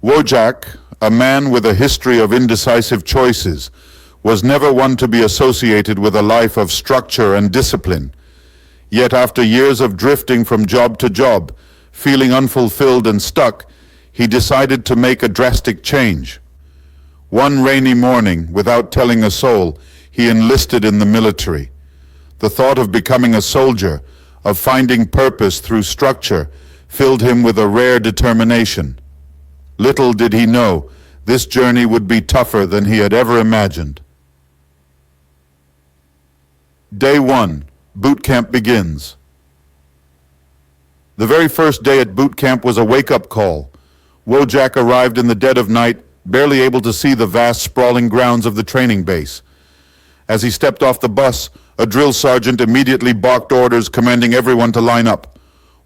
Wojak, a man with a history of indecisive choices, was never one to be associated with a life of structure and discipline. Yet after years of drifting from job to job, feeling unfulfilled and stuck, he decided to make a drastic change. One rainy morning, without telling a soul, he enlisted in the military. The thought of becoming a soldier, of finding purpose through structure, filled him with a rare determination. Little did he know, this journey would be tougher than he had ever imagined. Day 1. Boot camp begins. The very first day at boot camp was a wake-up call. Wojak arrived in the dead of night, barely able to see the vast, sprawling grounds of the training base. As he stepped off the bus, a drill sergeant immediately barked orders commanding everyone to line up.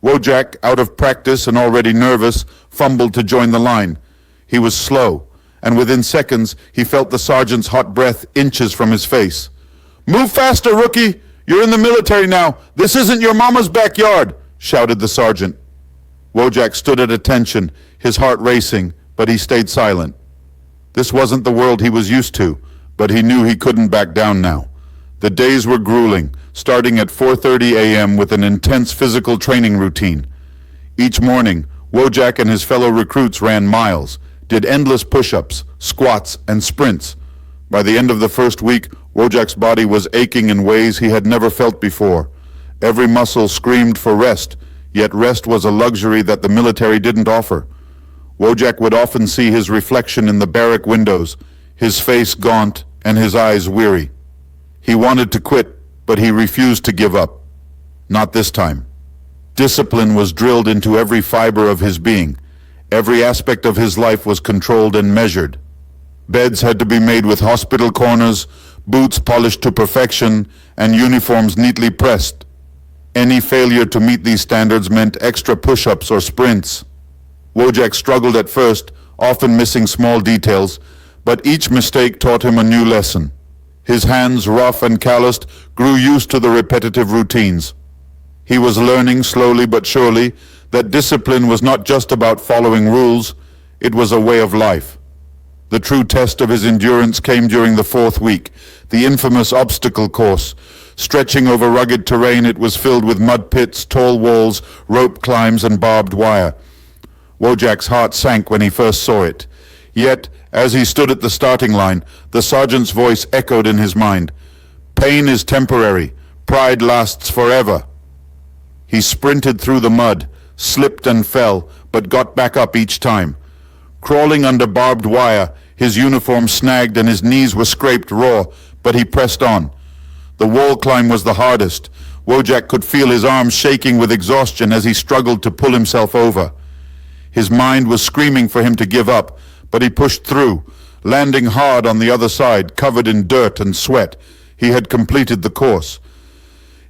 Wojak, out of practice and already nervous, fumbled to join the line. He was slow, and within seconds he felt the sergeant's hot breath inches from his face. "Move faster, rookie! You're in the military now! This isn't your mama's backyard!" shouted the sergeant. Wojak stood at attention, his heart racing, but he stayed silent. This wasn't the world he was used to, but he knew he couldn't back down now. The days were grueling, starting at 4:30 a.m. with an intense physical training routine. Each morning, Wojak and his fellow recruits ran miles, did endless push-ups, squats, and sprints. By the end of the first week, Wojak's body was aching in ways he had never felt before. Every muscle screamed for rest, yet rest was a luxury that the military didn't offer. Wojak would often see his reflection in the barrack windows, his face gaunt and his eyes weary. He wanted to quit, but he refused to give up. Not this time. Discipline was drilled into every fiber of his being. Every aspect of his life was controlled and measured. Beds had to be made with hospital corners, boots polished to perfection, and uniforms neatly pressed. Any failure to meet these standards meant extra push-ups or sprints. Wojak struggled at first, often missing small details, but each mistake taught him a new lesson. His hands, rough and calloused, grew used to the repetitive routines. He was learning slowly but surely that discipline was not just about following rules, it was a way of life. The true test of his endurance came during the 4th week, the infamous obstacle course. Stretching over rugged terrain, it was filled with mud pits, tall walls, rope climbs, and barbed wire. Wojak's heart sank when he first saw it. Yet, as he stood at the starting line, the sergeant's voice echoed in his mind. "Pain is temporary. Pride lasts forever." He sprinted through the mud, slipped and fell, but got back up each time. Crawling under barbed wire, his uniform snagged and his knees were scraped raw, but he pressed on. The wall climb was the hardest. Wojak could feel his arms shaking with exhaustion as he struggled to pull himself over. His mind was screaming for him to give up, but he pushed through, landing hard on the other side, covered in dirt and sweat. He had completed the course.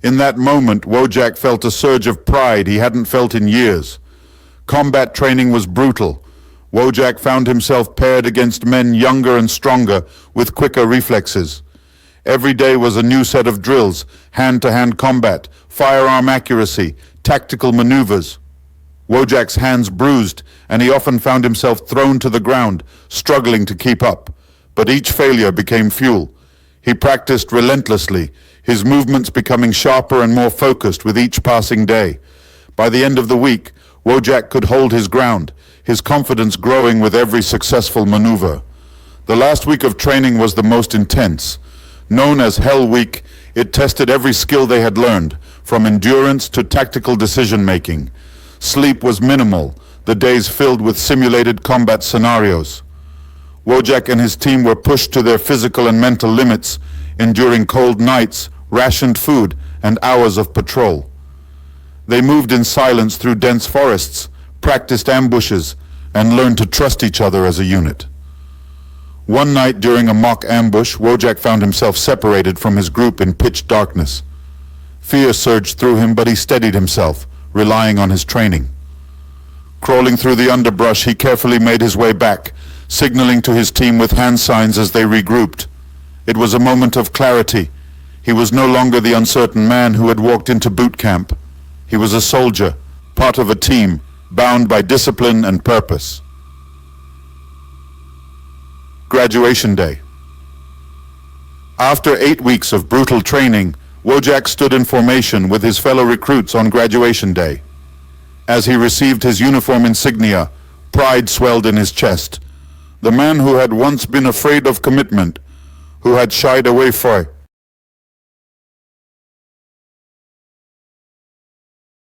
In that moment, Wojak felt a surge of pride he hadn't felt in years. Combat training was brutal. Wojak found himself paired against men younger and stronger, with quicker reflexes. Every day was a new set of drills, hand-to-hand combat, firearm accuracy, tactical maneuvers. Wojak's hands bruised, and he often found himself thrown to the ground, struggling to keep up. But each failure became fuel. He practiced relentlessly, his movements becoming sharper and more focused with each passing day. By the end of the week, Wojak could hold his ground, his confidence growing with every successful maneuver. The last week of training was the most intense. Known as Hell Week, it tested every skill they had learned, from endurance to tactical decision-making. Sleep was minimal, the days filled with simulated combat scenarios. Wojak and his team were pushed to their physical and mental limits, enduring cold nights, rationed food, and hours of patrol. They moved in silence through dense forests, practiced ambushes, and learned to trust each other as a unit. One night during a mock ambush, Wojak found himself separated from his group in pitch darkness. Fear surged through him, but he steadied himself, relying on his training. Crawling through the underbrush, he carefully made his way back, signaling to his team with hand signs as they regrouped. It was a moment of clarity. He was no longer the uncertain man who had walked into boot camp. He was a soldier, part of a team, bound by discipline and purpose. graduation day. After 8 weeks of brutal training, Wojak stood in formation with his fellow recruits on graduation day. As he received his uniform insignia, pride swelled in his chest. The man who had once been afraid of commitment, who had shied away